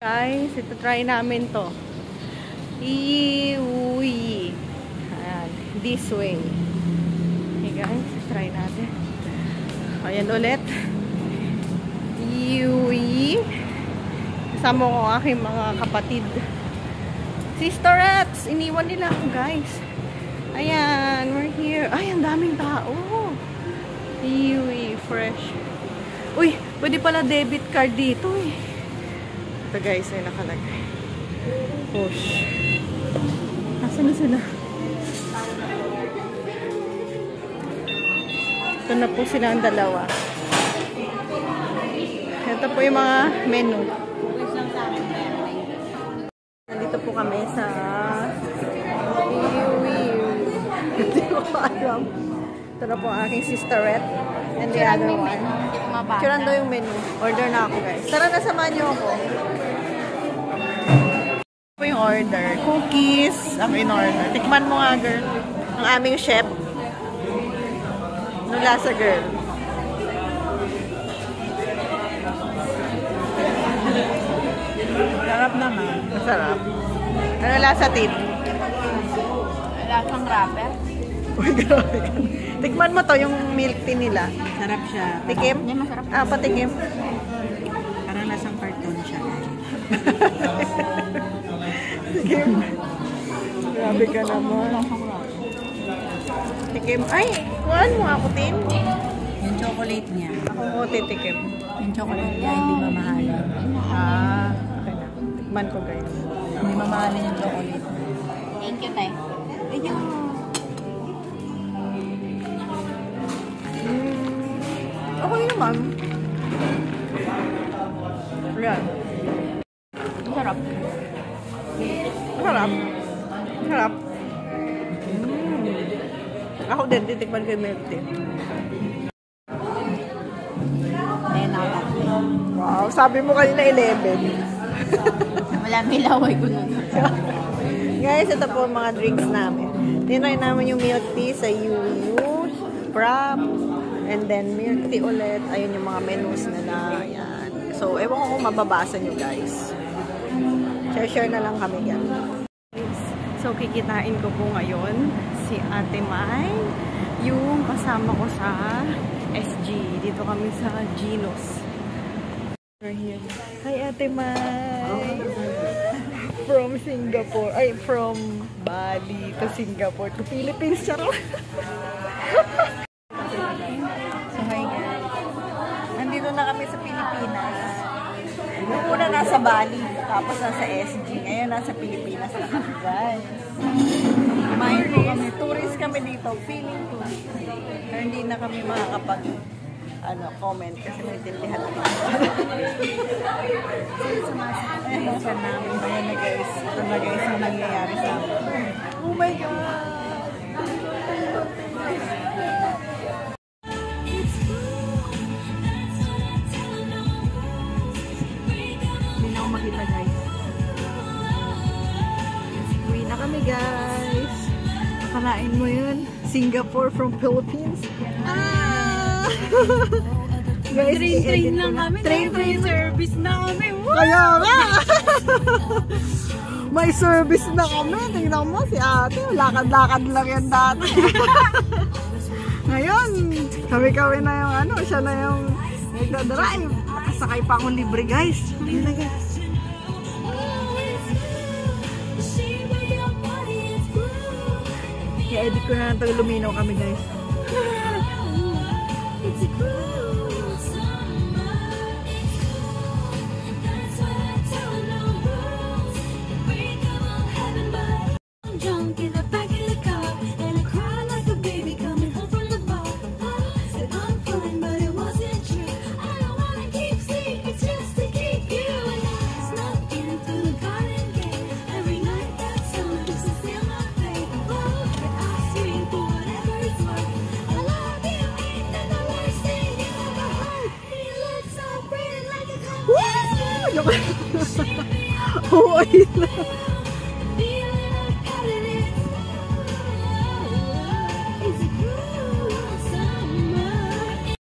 Guys, ito try namin to. Iwi. Ayan, this way. Okay guys, try natin. Ayan ulit. Iwi. Kasama ko ang aking mga kapatid. Sisterettes! Iniwan nila ako guys. Ayan, we're here. Ay, ang daming tao. Iwi, fresh. Uy, pwede pala debit card dito eh. Ito guys, ay nakalagay. Push. Nasaan na sila? Ito na po sila ang dalawa. Ito po yung mga menu. Nandito po kami sa Hindi ko alam. Ito na po ang aking sisterette. And the other one. Churan daw yung menu. Order na ako guys. Tara na, samahan niyo ako. Ito po yung order. Cookies ang in-order. Tikman mo nga girl. Ang aming chef. Ano lasa girl? Sarap naman. Masarap. Ano lasa tin? Lasang wrapper. Uy, grabe ka. Tikman mo to, yung milk tea nila. Sarap siya. Tikim? Hindi, masarap. Ah, patikim. Parang lasang carton siya. Tikim. Grabe ka naman. Lasang wrapper. Tikim. Ay, kuhaan mo ako, Tin. Yung chocolate niya. Ako mo, titikim. Yung chocolate niya, hindi mamahalin. Ah, okay na. Tikman ko, guys. Hindi mamahalin yung chocolate. Thank you, Tay. Thank you. Okay naman. Ayan. Sarap. Sarap. Sarap. Ako din, titikman ko yung milk tea. Wow, sabi mo kanina 11. Wala, may laway ko nun. Guys, ito po ang mga drinks namin. Tinry namin yung milk tea sa UU, Frap, and then milk tea ulit. Ayun yung mga menus nila. Ayan. So, ewan ko kung mababasa nyo guys. Share na lang kami yan. So, kikitain ko po ngayon si Ate Mai, yung kasama ko sa SG. Dito kami sa Gino's. We're here. Hi, Ate Mai! From Singapore. Ay, from Bali to Singapore to Philippines. Charot! So, hi guys. Nandito na kami sa Pilipinas. Yung una nasa Bali, tapos nasa SG. Ngayon nasa Pilipinas na kami, guys. Kumain po kami. Tourist kami dito. Feeling ko. Pero hindi na kami makakapag comment kasi maintindihan naman. Sa namin. Ayan na guys. Ito na guys ang nangyayari sa amin. Oh my God! Hindi na ako makita guys. Uwi na kami guys. Nakalain mo yun. Singapore from Philippines. Guys, train lang kami. Train service na kami. Kaya nga! May service na kami. Tingnan mo si ate. Lakad-lakad lang yan dati. Ngayon, kami-kami na yung siya na yung nagdadrive. Nakasakay pa akong libre guys. Ayun na guys. I-edit ko na lang ito. Luminaw kami guys. Oo, ayun na.